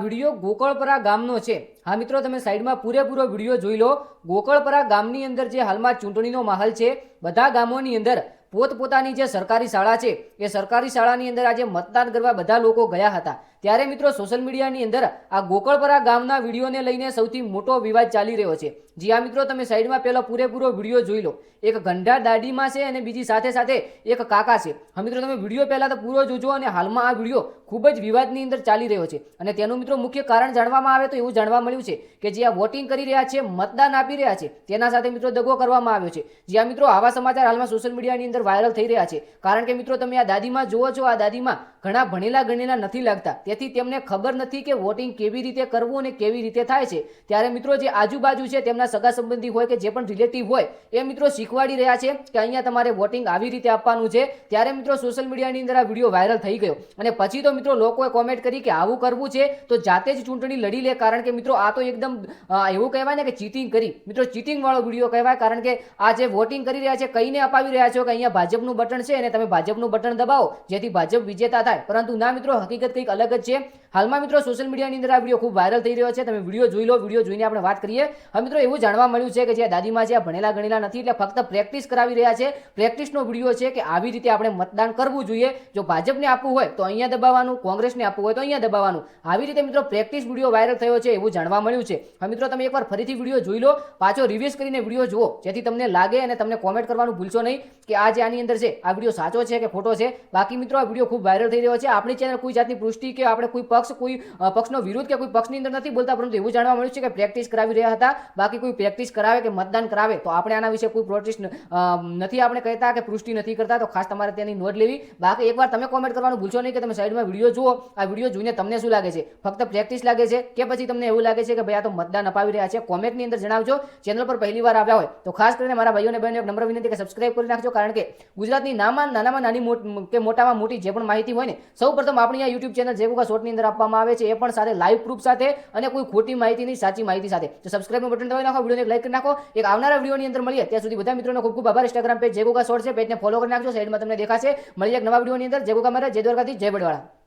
Video ગોકળપરા ગામનો છે। હા મિત્રો, તમે સાઈડમાં પૂરેપૂરો વિડીયો જોઈ લો। ગોકળપરા ગામની અંદર જે હાલમાં ચૂંટણીનો માહોલ છે, બધા ગામોની અંદર પોતપોતાની જે સરકારી શાળા છે એ સરકારી શાળાની અંદર આજે મતદાન કરવા બધા લોકો ગયા હતા। ત્યારે મિત્રો સોશિયલ મીડિયાની અંદર આ ગોકળપરા ગામના વિડીયોને લઈને સૌથી મોટો વિવાદ ચાલી રહ્યો છે। જી હા મિત્રો, તમે સાઈડમાં પહેલો પૂરેપૂરો વિડીયો જોઈ લો। એક ગંઢા દાડીમાં છે અને બીજી સાથે સાથે એક કાકા છે। હા મિત્રો, તમે વિડીયો પહેલા તો પૂરો જોજો અને હાલમાં આ વિડીયો ખૂબ જ વિવાદની અંદર ચાલી રહ્યો છે અને તેનું મિત્રો મુખ્ય કારણ જાણવામાં આવે તો એવું જાણવા મળ્યું છે કે જે આ વોટિંગ કરી રહ્યા છે, મતદાન આપી રહ્યા છે, તેના સાથે મિત્રો દગો કરવામાં આવ્યો છે। જી હા મિત્રો, આવા સમાચાર હાલમાં સોશિયલ મીડિયાની અંદર વાયરલ થઈ રહ્યા છે કારણ કે મિત્રો તમે આ દાદીમાં જુઓ છો, આ દાદીમાં ઘણા ભણેલા ગણેલા નથી લાગતા, તેથી તેમને ખબર નથી કે વોટિંગ કેવી રીતે કરવું અને કેવી રીતે થાય છે। ત્યારે મિત્રો જે આજુબાજુ છે તેમના સગા સંબંધી હોય કે જે પણ રિલેટિવ હોય એ મિત્રો શીખવાડી રહ્યા છે કે અહીંયા તમારે વોટિંગ આવી રીતે આપવાનું છે। ત્યારે મિત્રો સોશિયલ મીડિયાની અંદર આ વિડીયો વાયરલ થઈ ગયો અને પછી તો મિત્રો લોકોએ કોમેન્ટ કરી કે આવું કરવું છે તો જાતે જ ચૂંટણી લડી લે, કારણ કે મિત્રો આ તો એકદમ એવું કહેવાય ને કે ચીટિંગ કરી, મિત્રો ચીટિંગ વાળો વિડીયો કહેવાય। કારણ કે આ જે વોટિંગ કરી રહ્યા છે કહીને અપાવી રહ્યા છો કે અહીંયા ભાજપનું બટન છે અને તમે ભાજપનું બટન દબાવો જેથી ભાજપ વિજેતા થાય, પરંતુ ના મિત્રો, હકીકત કંઈક અલગ જ છે। હાલમાં મિત્રો સોશિયલ મીડિયાની અંદર આ વિડીયો ખૂબ વાયરલ થઈ રહ્યો છે, તમે વિડીયો જોઈ લો। વિડીયો જોઈને આપણે વાત કરીએ। હવે મિત્રો એવું જાણવા મળ્યું છે કે જે દાદીમાં છે ભણેલા ગણેલા નથી, એટલે ફક્ત પ્રેક્ટિસ કરાવી રહ્યા છે। પ્રેક્ટિસનો વિડીયો છે કે આવી રીતે આપણે મતદાન કરવું જોઈએ, જો ભાજપને આપવું હોય તો અહીંયા દબાવવાનું, કોંગ્રેસને આપવું હોય તો અહીંયા દબાવવાનું, આવી રીતે મિત્રો પ્રેક્ટિસ વિડીયો વાયરલ થયો છે એવું જાણવા મળ્યું છે। હવે મિત્રો તમે એકવાર ફરીથી વિડીયો જોઈ લો, પાછો રિવ્યુઝ કરીને વિડીયો જુઓ જેથી તમને લાગે અને તમને કોમેન્ટ કરવાનું ભૂલશો નહીં કે આ જે આની અંદર છે આ વિડીયો સાચો છે કે ખોટો છે। બાકી મિત્રો આ વિડીયો ખૂબ વાયરલ થઈ રહ્યો છે। આપણી ચેનલ કોઈ જાતની પુષ્ટિ કે આપણે કોઈ પક્ષનો વિરોધ કે કોઈ પક્ષની અંદર નથી બોલતા, પરંતુ એવું જાણવા મળ્યું છે કે પ્રેક્ટિસ કરાવી રહ્યા હતા। બાકી કોઈ પ્રેક્ટિસ કરાવે કે મતદાન કરાવે તો આપણે આના વિશે કોઈ પ્રોટેસ્ટ નથી આપણે કહેતા કે પુષ્ટિ નથી કરતા, તો ખાસ તમારે તેની નોંધ લેવી। બાકી એકવાર તમે કોમેન્ટ કરવાનું ભૂલશો નહીં કે તમે સાઈડમાં વિડીયો જુઓ, આ વિડીયો જોઈને તમને શું લાગે છે, ફક્ત પ્રેક્ટિસ લાગે છે કે પછી તમને એવું લાગે છે કે ભાઈ આ તો મતદાન અપાવી રહ્યા છે? કોમેન્ટની અંદર જણાવજો। ચેનલ પર પહેલી વાર આવ્યા હોય તો ખાસ કરીને મારા ભાઈઓ અને બહેનો એક નમ્ર વિનંતી કે સબસ્ક્રાઇબ કરી નાખજો, કારણ કે ગુજરાતની નાનામાં નાની કે મોટામાં મોટી જે પણ માહિતી હોય ને સૌપ્રથમ આપણી આ યુટ્યુબ ચેનલ જેગુકા શોર્ટની અંદર આપવામાં આવે છે, એ પણ સાથે લાઈવ પ્રૂફ સાથે અને કોઈ ખોટી માહિતી નહીં, સાચી માહિતી સાથે। તો સબસ્ક્રાઇબનું બટન દબાવી નાખો, વિડીયોને લાઈક કરી નાખો। એક આવનારા વિડીયોની અંદર મળીએ, ત્યાં સુધી બધા મિત્રોનો ખૂબ ખૂબ આભાર। ઇન્સ્ટાગ્રામ પેજ જેગુકા શોર્ટ છે, પેજને ફોલો કરી નાખજો, સાઈડમાં તમને દેખાશે। મળીએ એક નવા વિડીયોની અંદર। જેગુકા મારે, જય દ્વારકાથી, જય બડવાળા।